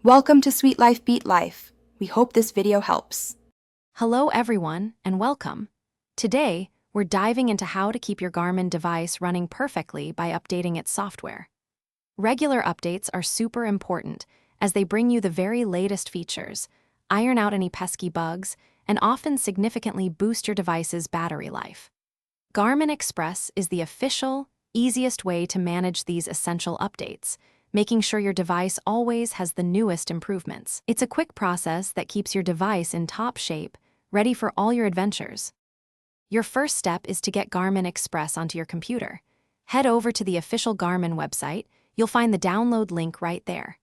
Welcome to Sweet Life Beat Life. We hope this video helps. Hello everyone, and welcome. Today, we're diving into how to keep your Garmin device running perfectly by updating its software. Regular updates are super important as they bring you the very latest features, iron out any pesky bugs, and often significantly boost your device's battery life. Garmin Express is the official, easiest way to manage these essential updates, making sure your device always has the newest improvements. It's a quick process that keeps your device in top shape, ready for all your adventures. Your first step is to get Garmin Express onto your computer. Head over to the official Garmin website. You'll find the download link right there.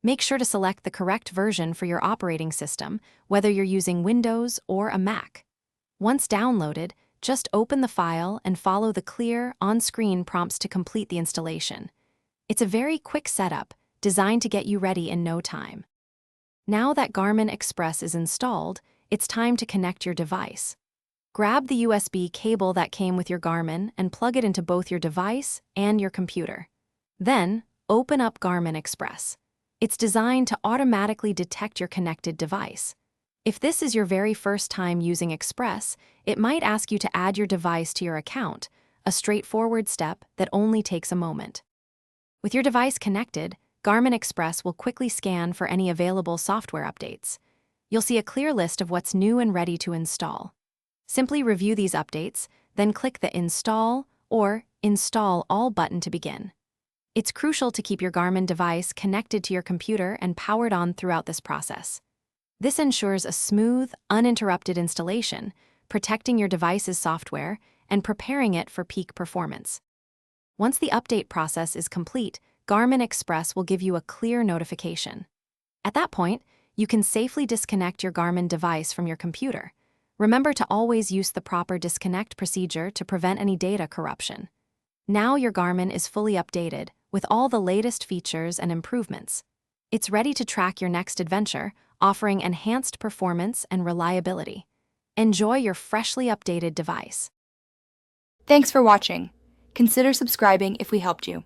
Make sure to select the correct version for your operating system, whether you're using Windows or a Mac. Once downloaded, just open the file and follow the clear, on-screen prompts to complete the installation. It's a very quick setup, designed to get you ready in no time. Now that Garmin Express is installed, it's time to connect your device. Grab the USB cable that came with your Garmin and plug it into both your device and your computer. Then, open up Garmin Express. It's designed to automatically detect your connected device. If this is your very first time using Express, it might ask you to add your device to your account, a straightforward step that only takes a moment. With your device connected, Garmin Express will quickly scan for any available software updates. You'll see a clear list of what's new and ready to install. Simply review these updates, then click the Install or Install All button to begin. It's crucial to keep your Garmin device connected to your computer and powered on throughout this process. This ensures a smooth, uninterrupted installation, protecting your device's software and preparing it for peak performance. Once the update process is complete, Garmin Express will give you a clear notification. At that point, you can safely disconnect your Garmin device from your computer. Remember to always use the proper disconnect procedure to prevent any data corruption. Now your Garmin is fully updated with all the latest features and improvements. It's ready to track your next adventure, offering enhanced performance and reliability. Enjoy your freshly updated device. Thanks for watching. Consider subscribing if we helped you.